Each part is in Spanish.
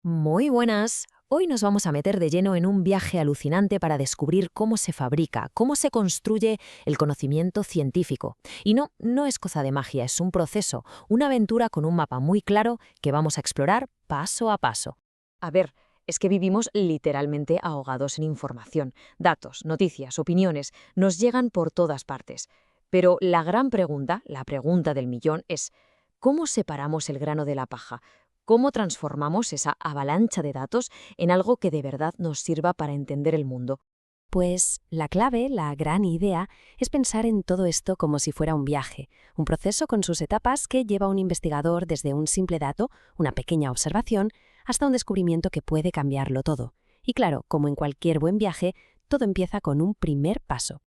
Muy buenas. Hoy nos vamos a meter de lleno en un viaje alucinante para descubrir cómo se fabrica, cómo se construye el conocimiento científico. Y no, no es cosa de magia, es un proceso, una aventura con un mapa muy claro que vamos a explorar paso a paso. A ver, es que vivimos literalmente ahogados en información. Datos, noticias, opiniones, nos llegan por todas partes. Pero la gran pregunta, la pregunta del millón es, ¿cómo separamos el grano de la paja? ¿Cómo transformamos esa avalancha de datos en algo que de verdad nos sirva para entender el mundo? Pues la clave, la gran idea, es pensar en todo esto como si fuera un viaje, un proceso con sus etapas que lleva un investigador desde un simple dato, una pequeña observación, hasta un descubrimiento que puede cambiarlo todo. Y claro, como en cualquier buen viaje, todo empieza con un primer paso.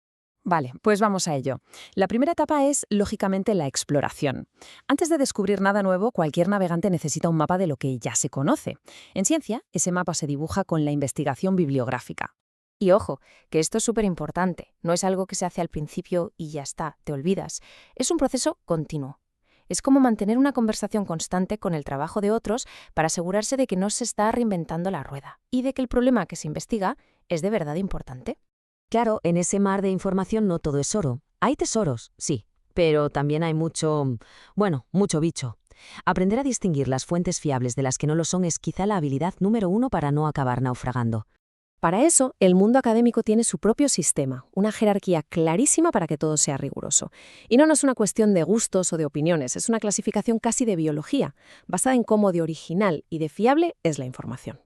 Vale, pues vamos a ello. La primera etapa es, lógicamente, la exploración. Antes de descubrir nada nuevo, cualquier navegante necesita un mapa de lo que ya se conoce. En ciencia, ese mapa se dibuja con la investigación bibliográfica. Y ojo, que esto es súper importante. No es algo que se hace al principio y ya está, te olvidas. Es un proceso continuo. Es como mantener una conversación constante con el trabajo de otros para asegurarse de que no se está reinventando la rueda y de que el problema que se investiga es de verdad importante. Claro, en ese mar de información no todo es oro. Hay tesoros, sí, pero también hay mucho bicho. Aprender a distinguir las fuentes fiables de las que no lo son es quizá la habilidad número uno para no acabar naufragando. Para eso, el mundo académico tiene su propio sistema, una jerarquía clarísima para que todo sea riguroso. Y no es una cuestión de gustos o de opiniones, es una clasificación casi de biología, basada en cómo de original y de fiable es la información.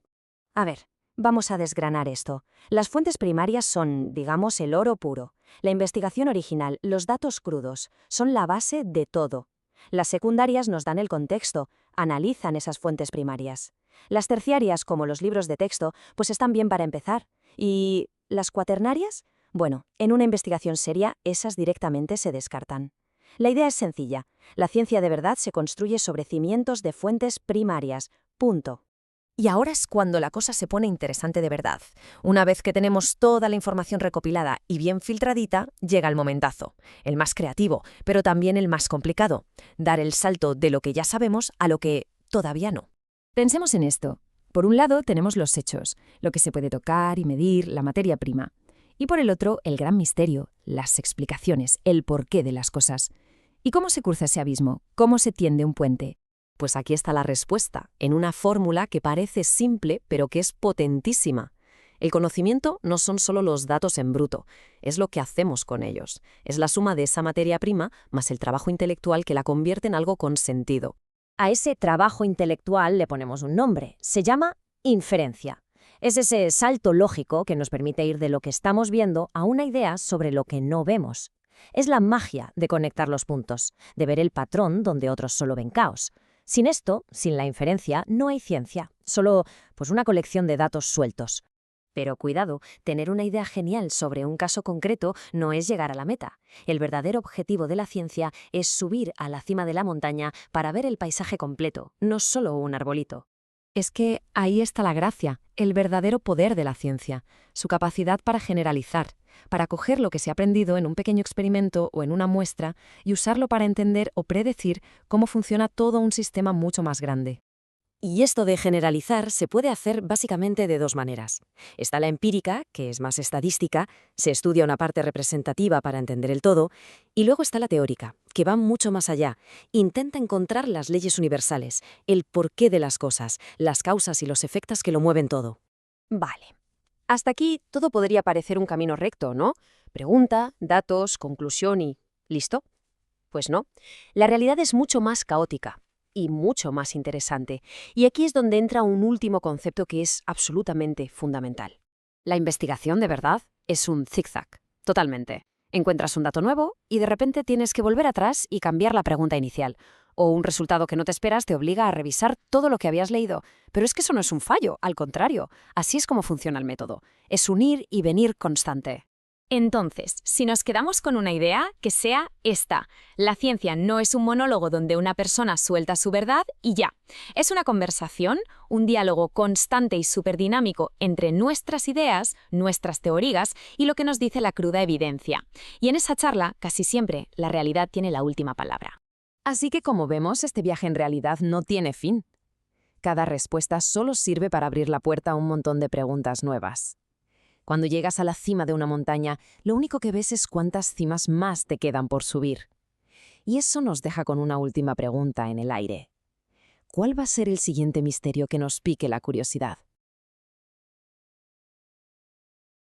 A ver, vamos a desgranar esto. Las fuentes primarias son, digamos, el oro puro. La investigación original, los datos crudos, son la base de todo. Las secundarias nos dan el contexto, analizan esas fuentes primarias. Las terciarias, como los libros de texto, pues están bien para empezar. ¿Y las cuaternarias? Bueno, en una investigación seria, esas directamente se descartan. La idea es sencilla. La ciencia de verdad se construye sobre cimientos de fuentes primarias. Punto. Y ahora es cuando la cosa se pone interesante de verdad. Una vez que tenemos toda la información recopilada y bien filtradita, llega el momentazo, el más creativo, pero también el más complicado, dar el salto de lo que ya sabemos a lo que todavía no. Pensemos en esto. Por un lado tenemos los hechos, lo que se puede tocar y medir, la materia prima. Y por el otro, el gran misterio, las explicaciones, el porqué de las cosas. ¿Y cómo se cruza ese abismo? ¿Cómo se tiende un puente? Pues aquí está la respuesta, en una fórmula que parece simple, pero que es potentísima. El conocimiento no son solo los datos en bruto, es lo que hacemos con ellos. Es la suma de esa materia prima más el trabajo intelectual que la convierte en algo con sentido. A ese trabajo intelectual le ponemos un nombre. Se llama inferencia. Es ese salto lógico que nos permite ir de lo que estamos viendo a una idea sobre lo que no vemos. Es la magia de conectar los puntos, de ver el patrón donde otros solo ven caos. Sin esto, sin la inferencia, no hay ciencia, solo una colección de datos sueltos. Pero cuidado, tener una idea genial sobre un caso concreto no es llegar a la meta. El verdadero objetivo de la ciencia es subir a la cima de la montaña para ver el paisaje completo, no solo un arbolito. Es que ahí está la gracia, el verdadero poder de la ciencia, su capacidad para generalizar, para coger lo que se ha aprendido en un pequeño experimento o en una muestra y usarlo para entender o predecir cómo funciona todo un sistema mucho más grande. Y esto de generalizar se puede hacer básicamente de dos maneras. Está la empírica, que es más estadística, se estudia una parte representativa para entender el todo, y luego está la teórica, que va mucho más allá. Intenta encontrar las leyes universales, el porqué de las cosas, las causas y los efectos que lo mueven todo. Vale. Hasta aquí todo podría parecer un camino recto, ¿no? Pregunta, datos, conclusión y ¿listo? Pues no. La realidad es mucho más caótica y mucho más interesante. Y aquí es donde entra un último concepto que es absolutamente fundamental. La investigación de verdad es un zigzag, totalmente. Encuentras un dato nuevo y de repente tienes que volver atrás y cambiar la pregunta inicial. O un resultado que no te esperas te obliga a revisar todo lo que habías leído. Pero es que eso no es un fallo, al contrario. Así es como funciona el método. Es un ir y venir constante. Entonces, si nos quedamos con una idea, que sea esta. La ciencia no es un monólogo donde una persona suelta su verdad y ya. Es una conversación, un diálogo constante y superdinámico entre nuestras ideas, nuestras teorías y lo que nos dice la cruda evidencia. Y en esa charla, casi siempre, la realidad tiene la última palabra. Así que como vemos, este viaje en realidad no tiene fin. Cada respuesta solo sirve para abrir la puerta a un montón de preguntas nuevas. Cuando llegas a la cima de una montaña, lo único que ves es cuántas cimas más te quedan por subir. Y eso nos deja con una última pregunta en el aire. ¿Cuál va a ser el siguiente misterio que nos pique la curiosidad?